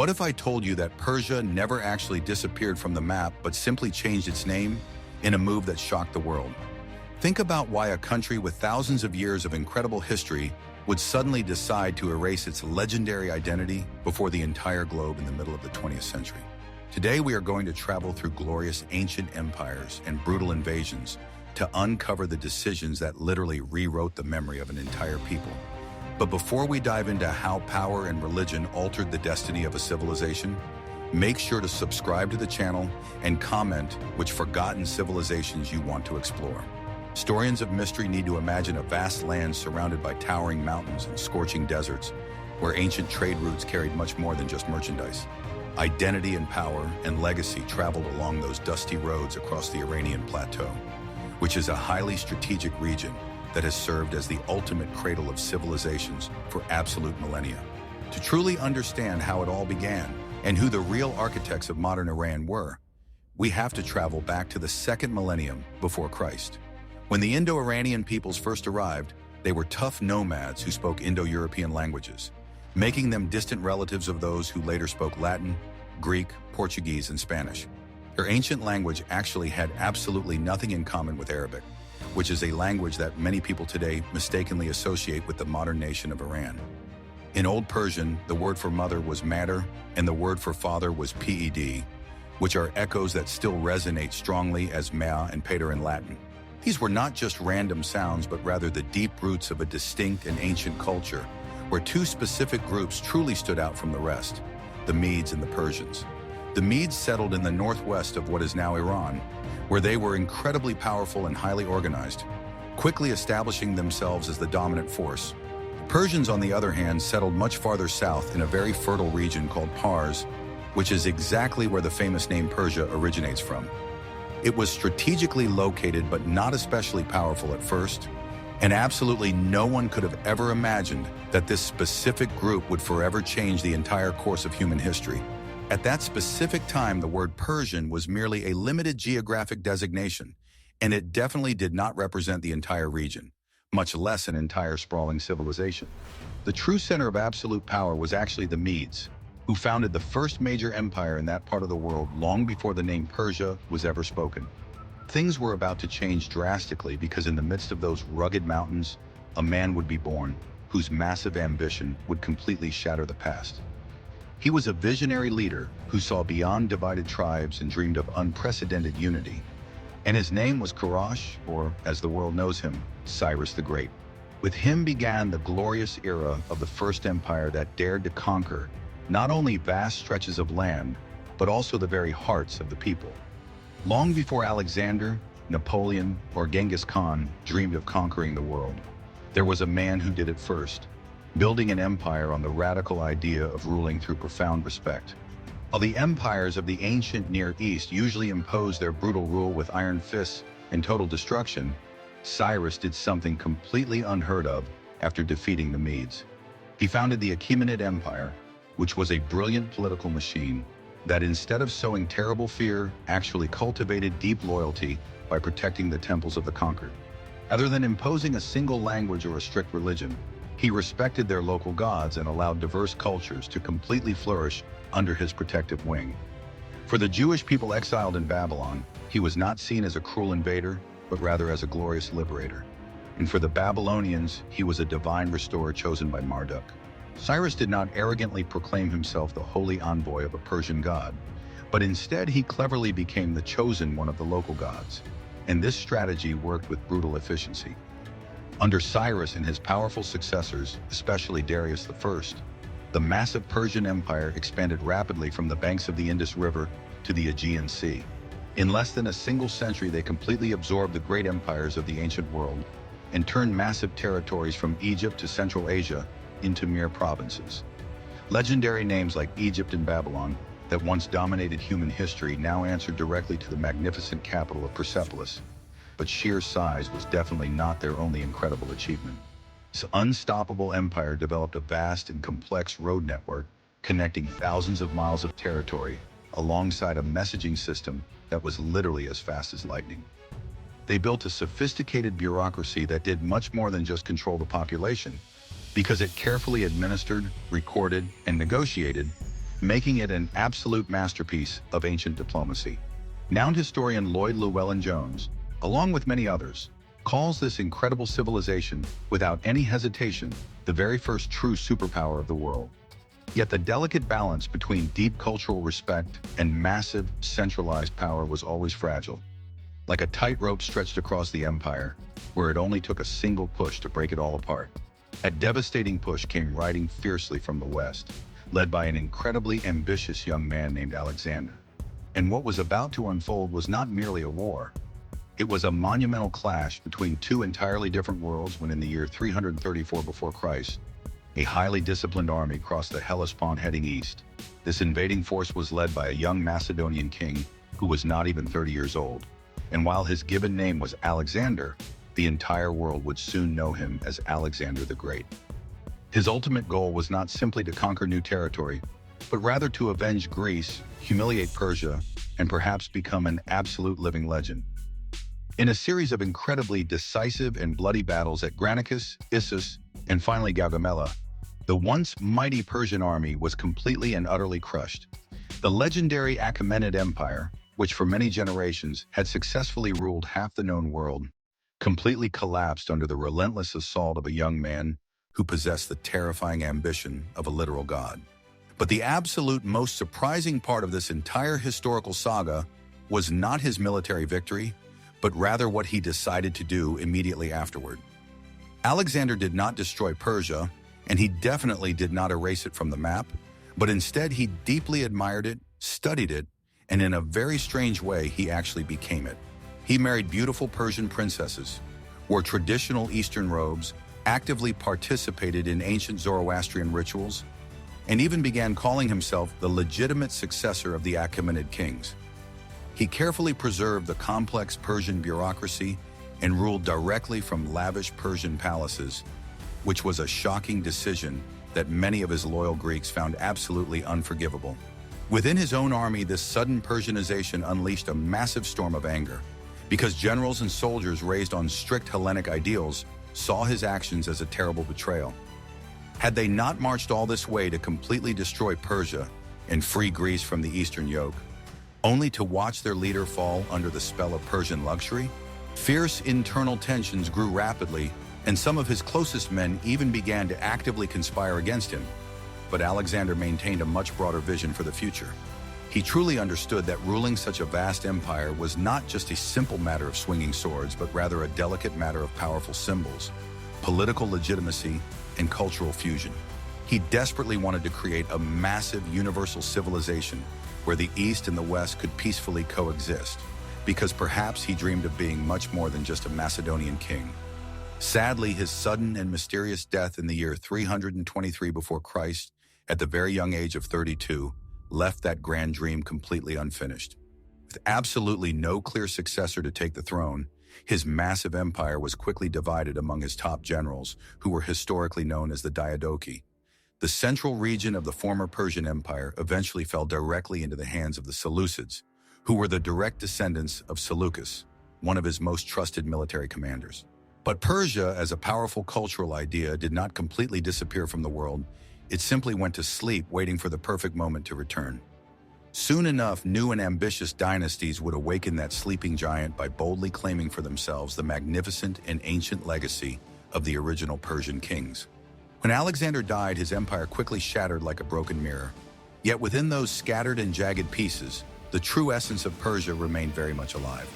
What if I told you that Persia never actually disappeared from the map, but simply changed its name in a move that shocked the world? Think about why a country with thousands of years of incredible history would suddenly decide to erase its legendary identity before the entire globe in the middle of the 20th century. Today, we are going to travel through glorious ancient empires and brutal invasions to uncover the decisions that literally rewrote the memory of an entire people. But before we dive into how power and religion altered the destiny of a civilization, make sure to subscribe to the channel and comment which forgotten civilizations you want to explore. Historians of mystery need to imagine a vast land surrounded by towering mountains and scorching deserts, where ancient trade routes carried much more than just merchandise. Identity and power and legacy traveled along those dusty roads across the Iranian plateau, which is a highly strategic region that has served as the ultimate cradle of civilizations for absolute millennia. To truly understand how it all began and who the real architects of modern Iran were, we have to travel back to the second millennium before Christ. When the Indo-Iranian peoples first arrived, they were tough nomads who spoke Indo-European languages, making them distant relatives of those who later spoke Latin, Greek, Portuguese, and Spanish. Their ancient language actually had absolutely nothing in common with Arabic, which is a language that many people today mistakenly associate with the modern nation of Iran. In Old Persian, the word for mother was mater, and the word for father was ped, which are echoes that still resonate strongly as mea and pater in Latin. These were not just random sounds, but rather the deep roots of a distinct and ancient culture, where two specific groups truly stood out from the rest: the Medes and the Persians. The Medes settled in the northwest of what is now Iran, where they were incredibly powerful and highly organized, quickly establishing themselves as the dominant force. The Persians, on the other hand, settled much farther south in a very fertile region called Pars, which is exactly where the famous name Persia originates from. It was strategically located but not especially powerful at first, and absolutely no one could have ever imagined that this specific group would forever change the entire course of human history. At that specific time, the word Persian was merely a limited geographic designation, and it definitely did not represent the entire region, much less an entire sprawling civilization. The true center of absolute power was actually the Medes, who founded the first major empire in that part of the world long before the name Persia was ever spoken. Things were about to change drastically because in the midst of those rugged mountains, a man would be born whose massive ambition would completely shatter the past. He was a visionary leader who saw beyond divided tribes and dreamed of unprecedented unity. And his name was Kurash, or as the world knows him, Cyrus the Great. With him began the glorious era of the First Empire that dared to conquer not only vast stretches of land, but also the very hearts of the people. Long before Alexander, Napoleon, or Genghis Khan dreamed of conquering the world, there was a man who did it first, building an empire on the radical idea of ruling through profound respect. While the empires of the ancient Near East usually imposed their brutal rule with iron fists and total destruction, Cyrus did something completely unheard of after defeating the Medes. He founded the Achaemenid Empire, which was a brilliant political machine that, instead of sowing terrible fear, actually cultivated deep loyalty by protecting the temples of the conquered. Rather than imposing a single language or a strict religion, he respected their local gods and allowed diverse cultures to completely flourish under his protective wing. For the Jewish people exiled in Babylon, he was not seen as a cruel invader, but rather as a glorious liberator. And for the Babylonians, he was a divine restorer chosen by Marduk. Cyrus did not arrogantly proclaim himself the holy envoy of a Persian god, but instead he cleverly became the chosen one of the local gods. And this strategy worked with brutal efficiency. Under Cyrus and his powerful successors, especially Darius I, the massive Persian Empire expanded rapidly from the banks of the Indus River to the Aegean Sea. In less than a single century, they completely absorbed the great empires of the ancient world and turned massive territories from Egypt to Central Asia into mere provinces. Legendary names like Egypt and Babylon that once dominated human history now answered directly to the magnificent capital of Persepolis. But sheer size was definitely not their only incredible achievement. This unstoppable empire developed a vast and complex road network connecting thousands of miles of territory alongside a messaging system that was literally as fast as lightning. They built a sophisticated bureaucracy that did much more than just control the population, because it carefully administered, recorded, and negotiated making it an absolute masterpiece of ancient diplomacy. Renowned historian Lloyd Llewellyn-Jones, along with many others, calls this incredible civilization, without any hesitation, the very first true superpower of the world. Yet the delicate balance between deep cultural respect and massive, centralized power was always fragile. Like a tightrope stretched across the empire, where it only took a single push to break it all apart. A devastating push came riding fiercely from the west, led by an incredibly ambitious young man named Alexander. And what was about to unfold was not merely a war. It was a monumental clash between two entirely different worlds when in the year 334 before Christ, a highly disciplined army crossed the Hellespont heading east. This invading force was led by a young Macedonian king who was not even 30 years old. And while his given name was Alexander, the entire world would soon know him as Alexander the Great. His ultimate goal was not simply to conquer new territory, but rather to avenge Greece, humiliate Persia, and perhaps become an absolute living legend. In a series of incredibly decisive and bloody battles at Granicus, Issus, and finally Gaugamela, the once mighty Persian army was completely and utterly crushed. The legendary Achaemenid Empire, which for many generations had successfully ruled half the known world, completely collapsed under the relentless assault of a young man who possessed the terrifying ambition of a literal god. But the absolute most surprising part of this entire historical saga was not his military victory, but rather what he decided to do immediately afterward. Alexander did not destroy Persia, and he definitely did not erase it from the map, but instead he deeply admired it, studied it, and in a very strange way, he actually became it. He married beautiful Persian princesses, wore traditional Eastern robes, actively participated in ancient Zoroastrian rituals, and even began calling himself the legitimate successor of the Achaemenid kings. He carefully preserved the complex Persian bureaucracy and ruled directly from lavish Persian palaces, which was a shocking decision that many of his loyal Greeks found absolutely unforgivable. Within his own army, this sudden Persianization unleashed a massive storm of anger, because generals and soldiers raised on strict Hellenic ideals saw his actions as a terrible betrayal. Had they not marched all this way to completely destroy Persia and free Greece from the Eastern yoke, only to watch their leader fall under the spell of Persian luxury? Fierce internal tensions grew rapidly, and some of his closest men even began to actively conspire against him. But Alexander maintained a much broader vision for the future. He truly understood that ruling such a vast empire was not just a simple matter of swinging swords, but rather a delicate matter of powerful symbols, political legitimacy, and cultural fusion. He desperately wanted to create a massive universal civilization where the East and the West could peacefully coexist, because perhaps he dreamed of being much more than just a Macedonian king. Sadly, his sudden and mysterious death in the year 323 before Christ, at the very young age of 32, left that grand dream completely unfinished. With absolutely no clear successor to take the throne, his massive empire was quickly divided among his top generals, who were historically known as the Diadochi. The central region of the former Persian Empire eventually fell directly into the hands of the Seleucids, who were the direct descendants of Seleucus, one of his most trusted military commanders. But Persia, as a powerful cultural idea, did not completely disappear from the world. It simply went to sleep, waiting for the perfect moment to return. Soon enough, new and ambitious dynasties would awaken that sleeping giant by boldly claiming for themselves the magnificent and ancient legacy of the original Persian kings. When Alexander died, his empire quickly shattered like a broken mirror. Yet within those scattered and jagged pieces, the true essence of Persia remained very much alive.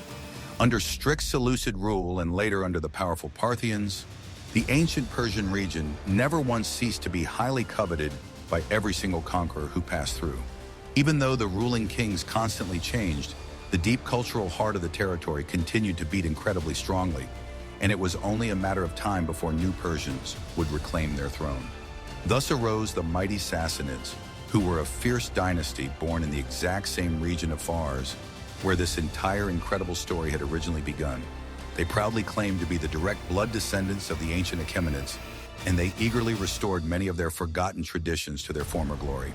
Under strict Seleucid rule and later under the powerful Parthians, the ancient Persian region never once ceased to be highly coveted by every single conqueror who passed through. Even though the ruling kings constantly changed, the deep cultural heart of the territory continued to beat incredibly strongly, and it was only a matter of time before new Persians would reclaim their throne. Thus arose the mighty Sassanids, who were a fierce dynasty born in the exact same region of Fars, where this entire incredible story had originally begun. They proudly claimed to be the direct blood descendants of the ancient Achaemenids, and they eagerly restored many of their forgotten traditions to their former glory.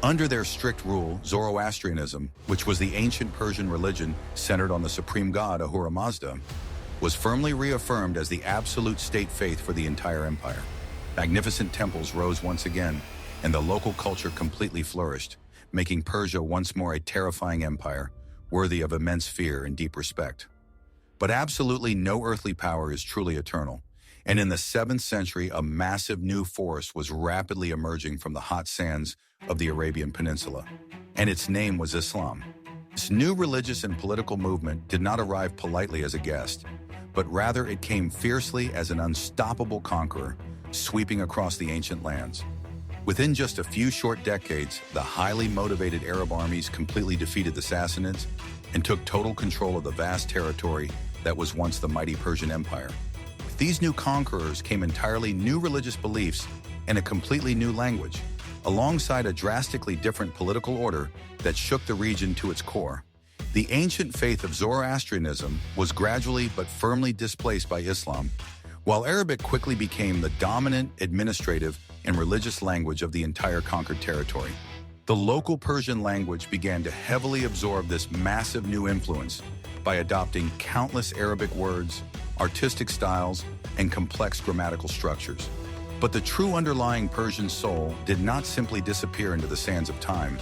Under their strict rule, Zoroastrianism, which was the ancient Persian religion centered on the supreme god Ahura Mazda, was firmly reaffirmed as the absolute state faith for the entire empire. Magnificent temples rose once again, and the local culture completely flourished, making Persia once more a terrifying empire, worthy of immense fear and deep respect. But absolutely no earthly power is truly eternal, and in the 7th century, a massive new force was rapidly emerging from the hot sands of the Arabian Peninsula, and its name was Islam. This new religious and political movement did not arrive politely as a guest, but rather it came fiercely as an unstoppable conqueror, sweeping across the ancient lands. Within just a few short decades, the highly motivated Arab armies completely defeated the Sassanids and took total control of the vast territory that was once the mighty Persian Empire. With these new conquerors came entirely new religious beliefs and a completely new language, alongside a drastically different political order that shook the region to its core. The ancient faith of Zoroastrianism was gradually but firmly displaced by Islam, while Arabic quickly became the dominant administrative and religious language of the entire conquered territory. The local Persian language began to heavily absorb this massive new influence by adopting countless Arabic words, artistic styles, and complex grammatical structures. But the true underlying Persian soul did not simply disappear into the sands of time,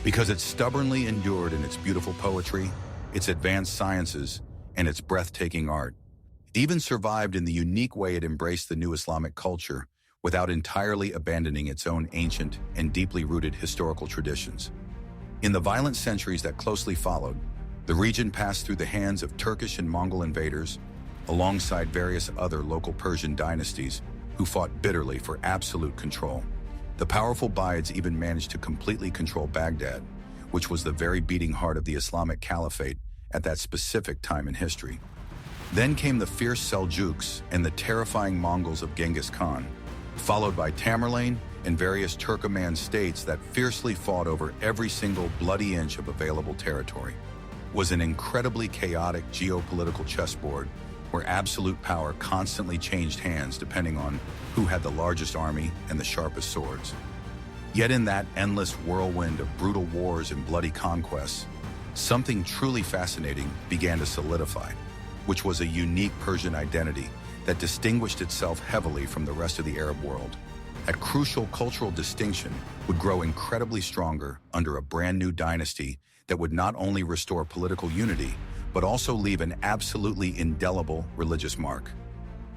because it stubbornly endured in its beautiful poetry, its advanced sciences, and its breathtaking art. It even survived in the unique way it embraced the new Islamic culture without entirely abandoning its own ancient and deeply rooted historical traditions. In the violent centuries that closely followed, the region passed through the hands of Turkish and Mongol invaders, alongside various other local Persian dynasties who fought bitterly for absolute control. The powerful Buyids even managed to completely control Baghdad, which was the very beating heart of the Islamic Caliphate at that specific time in history. Then came the fierce Seljuks and the terrifying Mongols of Genghis Khan, followed by Tamerlane and various Turkoman states that fiercely fought over every single bloody inch of available territory. It was an incredibly chaotic geopolitical chessboard where absolute power constantly changed hands depending on who had the largest army and the sharpest swords. Yet in that endless whirlwind of brutal wars and bloody conquests, something truly fascinating began to solidify, which was a unique Persian identity that distinguished itself heavily from the rest of the Arab world. That crucial cultural distinction would grow incredibly stronger under a brand new dynasty that would not only restore political unity, but also leave an absolutely indelible religious mark.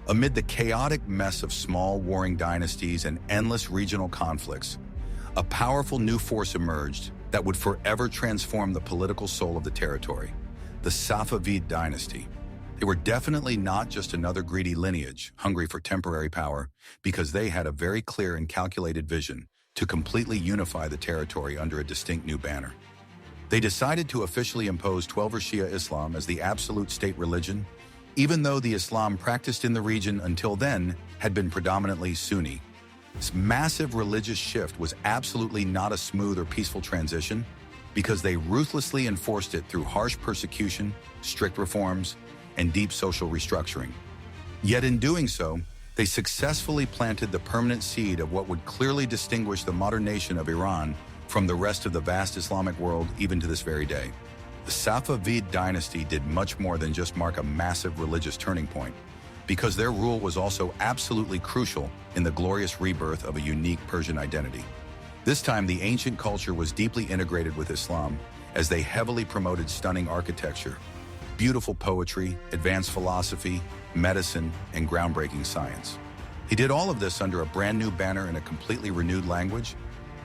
Amid the chaotic mess of small warring dynasties and endless regional conflicts, a powerful new force emerged that would forever transform the political soul of the territory: the Safavid dynasty. They were definitely not just another greedy lineage, hungry for temporary power, because they had a very clear and calculated vision to completely unify the territory under a distinct new banner. They decided to officially impose Twelver Shia Islam as the absolute state religion, even though the Islam practiced in the region until then had been predominantly Sunni. This massive religious shift was absolutely not a smooth or peaceful transition, because they ruthlessly enforced it through harsh persecution, strict reforms, and deep social restructuring. Yet in doing so, they successfully planted the permanent seed of what would clearly distinguish the modern nation of Iran from the rest of the vast Islamic world even to this very day. The Safavid dynasty did much more than just mark a massive religious turning point, because their rule was also absolutely crucial in the glorious rebirth of a unique Persian identity. This time, the ancient culture was deeply integrated with Islam, as they heavily promoted stunning architecture, beautiful poetry, advanced philosophy, medicine, and groundbreaking science. He did all of this under a brand new banner in a completely renewed language,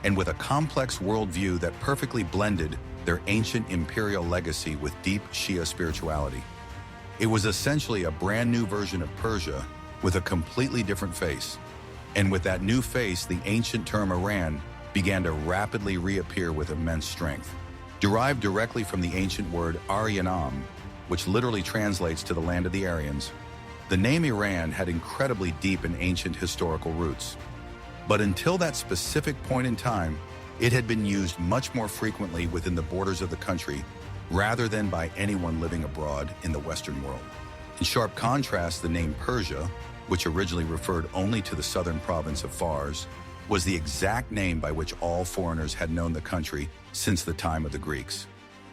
and with a complex worldview that perfectly blended their ancient imperial legacy with deep Shia spirituality. It was essentially a brand new version of Persia with a completely different face. And with that new face, the ancient term Iran began to rapidly reappear with immense strength. Derived directly from the ancient word Aryanam, which literally translates to the land of the Aryans, the name Iran had incredibly deep and ancient historical roots. But until that specific point in time, it had been used much more frequently within the borders of the country rather than by anyone living abroad in the Western world. In sharp contrast, the name Persia, which originally referred only to the southern province of Fars, was the exact name by which all foreigners had known the country since the time of the Greeks.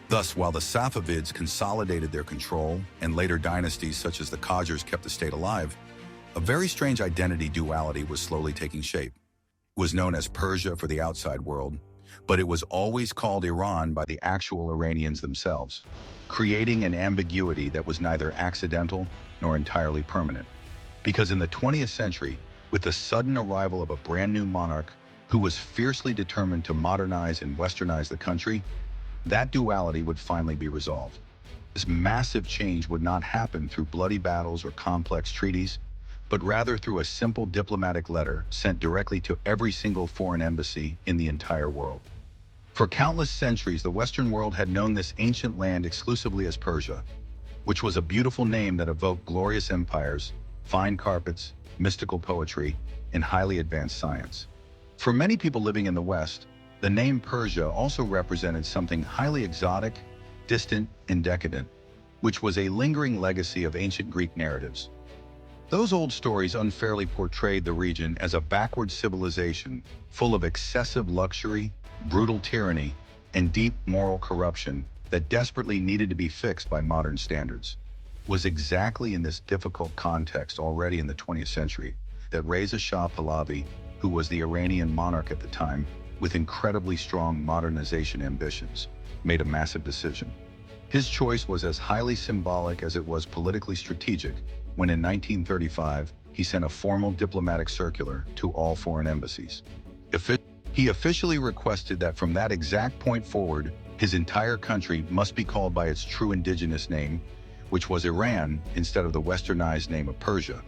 Thus, while the Safavids consolidated their control and later dynasties such as the Qajars kept the state alive, a very strange identity duality was slowly taking shape. was known as Persia for the outside world, but it was always called Iran by the actual Iranians themselves, creating an ambiguity that was neither accidental nor entirely permanent. Because in the 20th century, with the sudden arrival of a brand new monarch who was fiercely determined to modernize and westernize the country, that duality would finally be resolved. This massive change would not happen through bloody battles or complex treaties, but rather through a simple diplomatic letter sent directly to every single foreign embassy in the entire world. For countless centuries, the Western world had known this ancient land exclusively as Persia, which was a beautiful name that evoked glorious empires, fine carpets, mystical poetry, and highly advanced science. For many people living in the West, the name Persia also represented something highly exotic, distant, and decadent, which was a lingering legacy of ancient Greek narratives. Those old stories unfairly portrayed the region as a backward civilization full of excessive luxury, brutal tyranny, and deep moral corruption that desperately needed to be fixed by modern standards. It was exactly in this difficult context already in the 20th century that Reza Shah Pahlavi, who was the Iranian monarch at the time, with incredibly strong modernization ambitions, made a massive decision. His choice was as highly symbolic as it was politically strategic when in 1935 he sent a formal diplomatic circular to all foreign embassies. He officially requested that from that exact point forward, his entire country must be called by its true indigenous name, which was Iran instead of the westernized name of Persia.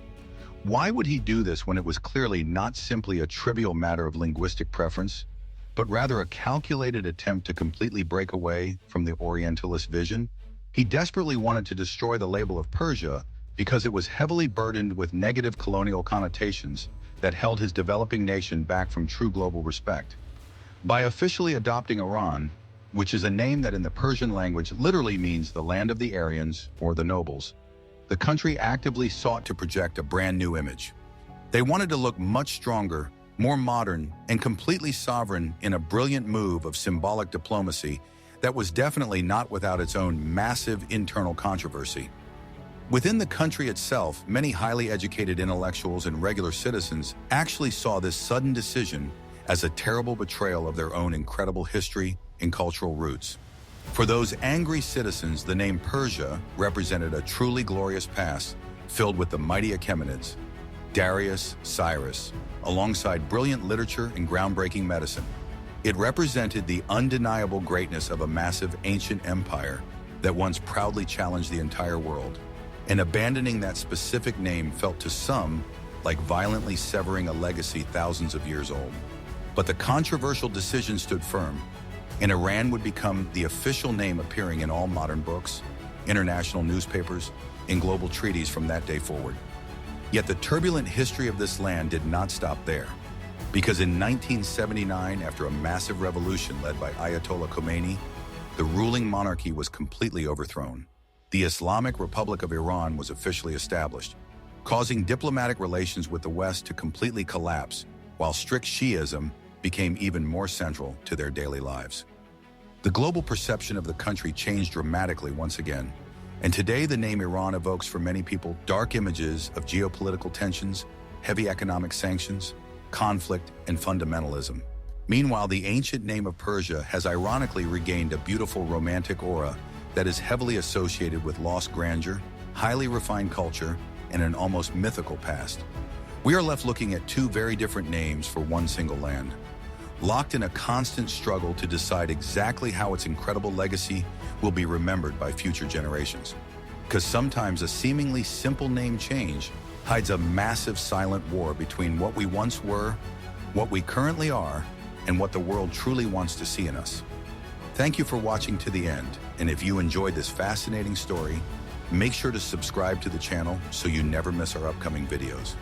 Why would he do this when it was clearly not simply a trivial matter of linguistic preference, but rather a calculated attempt to completely break away from the Orientalist vision? He desperately wanted to destroy the label of Persia because it was heavily burdened with negative colonial connotations that held his developing nation back from true global respect. By officially adopting Iran, which is a name that in the Persian language literally means the land of the Aryans or the nobles, the country actively sought to project a brand new image. They wanted to look much stronger, more modern, and completely sovereign in a brilliant move of symbolic diplomacy that was definitely not without its own massive internal controversy. Within the country itself, many highly educated intellectuals and regular citizens actually saw this sudden decision as a terrible betrayal of their own incredible history and cultural roots. For those angry citizens, the name Persia represented a truly glorious past filled with the mighty Achaemenids, Darius, Cyrus, alongside brilliant literature and groundbreaking medicine. It represented the undeniable greatness of a massive ancient empire that once proudly challenged the entire world. And abandoning that specific name felt to some like violently severing a legacy thousands of years old. But the controversial decision stood firm, and Iran would become the official name appearing in all modern books, international newspapers, and global treaties from that day forward. Yet the turbulent history of this land did not stop there, because in 1979, after a massive revolution led by Ayatollah Khomeini, the ruling monarchy was completely overthrown. The Islamic Republic of Iran was officially established, causing diplomatic relations with the West to completely collapse, while strict Shi'ism became even more central to their daily lives. The global perception of the country changed dramatically once again, and today the name Iran evokes for many people dark images of geopolitical tensions, heavy economic sanctions, conflict, and fundamentalism. Meanwhile, the ancient name of Persia has ironically regained a beautiful romantic aura that is heavily associated with lost grandeur, highly refined culture, and an almost mythical past. We are left looking at two very different names for one single land, locked in a constant struggle to decide exactly how its incredible legacy will be remembered by future generations. Because sometimes a seemingly simple name change hides a massive silent war between what we once were, what we currently are, and what the world truly wants to see in us. Thank you for watching to the end, and if you enjoyed this fascinating story, make sure to subscribe to the channel so you never miss our upcoming videos.